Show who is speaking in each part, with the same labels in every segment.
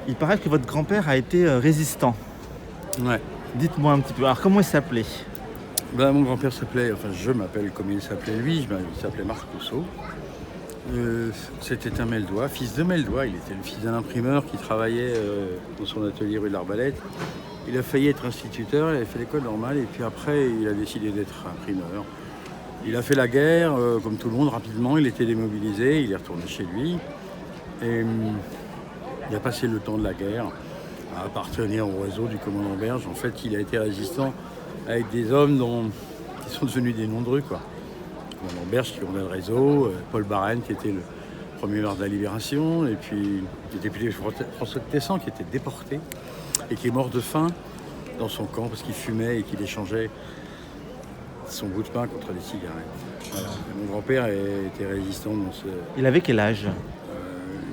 Speaker 1: Il paraît que votre grand-père a été résistant.
Speaker 2: Ouais.
Speaker 1: Dites-moi un petit peu. Alors, comment il s'appelait?
Speaker 2: Mon grand-père s'appelait, enfin je m'appelle comme il s'appelait lui, il s'appelait Marc Rousseau. C'était un Meldois, fils de Meldois. Il était le fils d'un imprimeur qui travaillait dans son atelier rue de l'Arbalète. Il a failli être instituteur, il avait fait l'école normale et puis après il a décidé d'être imprimeur. Il a fait la guerre, comme tout le monde, rapidement. Il était démobilisé, il est retourné chez lui. Et il a passé le temps de la guerre à appartenir au réseau du commandant Berge. En fait, il a été résistant avec des hommes qui sont devenus des noms de rue, quoi. Le commandant Berge qui fondait le réseau, Paul Barenne qui était le premier maire de la Libération, et puis le député François Tessan qui était déporté et qui est mort de faim dans son camp parce qu'il fumait et qu'il échangeait son bout de pain contre des cigarettes. Voilà. Mon grand-père était résistant dans ce...
Speaker 1: Il avait quel âge?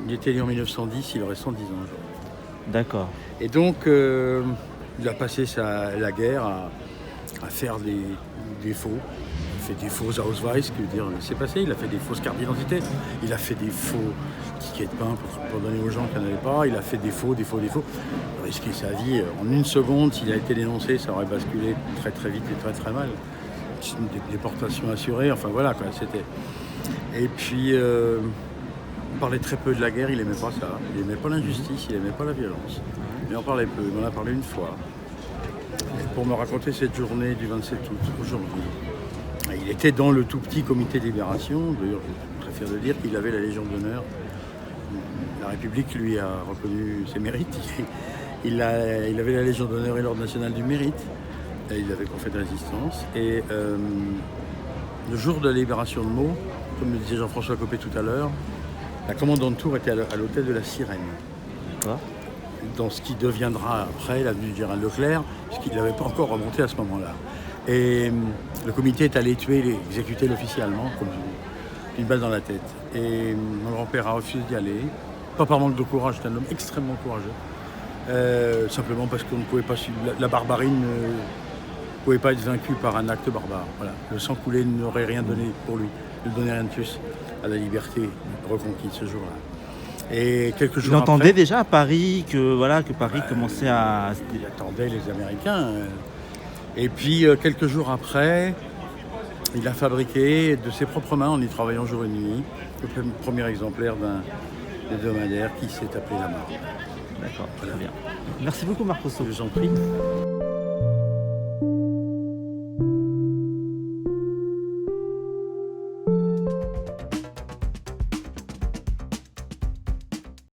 Speaker 2: Il était né en 1910, il aurait 110 ans aujourd'hui.
Speaker 1: D'accord.
Speaker 2: Et donc, il a passé la guerre à faire des faux. Il a fait des faux Ausweis, que dire, c'est passé. Il a fait des fausses cartes d'identité. Il a fait des faux tickets de pain pour donner aux gens qui n'en avaient pas. Il a fait des faux. Il a risqué sa vie. En une seconde, s'il a été dénoncé, ça aurait basculé très très vite et très très mal. Une déportation assurée, enfin voilà quoi, c'était. Et puis, on parlait très peu de la guerre, il aimait pas ça. Il aimait pas l'injustice, il aimait pas la violence. Il en parlait peu, il m'en a parlé une fois. Et pour me raconter cette journée du 27 août, aujourd'hui, il était dans le tout petit comité de libération. D'ailleurs, je suis très fier de dire qu'il avait la Légion d'honneur. La République lui a reconnu ses mérites. Il avait la Légion d'honneur et l'Ordre national du mérite. Et il avait pas fait de résistance. Et le jour de la libération de Meaux, comme le disait Jean-François Copé tout à l'heure, la commandante de Tours était à l'hôtel de la Sirène.
Speaker 1: D'accord.
Speaker 2: Dans ce qui deviendra après l'avenue du Général Leclerc, puisqu'il n'avait pas encore remonté à ce moment-là. Et le comité est allé exécuter l'officier allemand, comme une balle dans la tête. Et mon grand-père a refusé d'y aller, pas par manque de courage, c'est un homme extrêmement courageux, simplement parce qu'on ne pouvait pas suivre. La barbarie ne pouvait pas être vaincue par un acte barbare. Voilà. Le sang coulé n'aurait rien donné pour lui, ne donnait rien de plus à la liberté reconquise ce jour-là. Et quelques jours
Speaker 1: Il entendait
Speaker 2: après,
Speaker 1: déjà à Paris que Paris commençait à...
Speaker 2: il attendait les Américains. Et puis, quelques jours après, il a fabriqué de ses propres mains, en y travaillant jour et nuit, le premier exemplaire d'un hebdomadaire qui s'est appelé La Marne.
Speaker 1: D'accord, très bien. Merci beaucoup Marc Rousseau.
Speaker 2: Je vous en prie.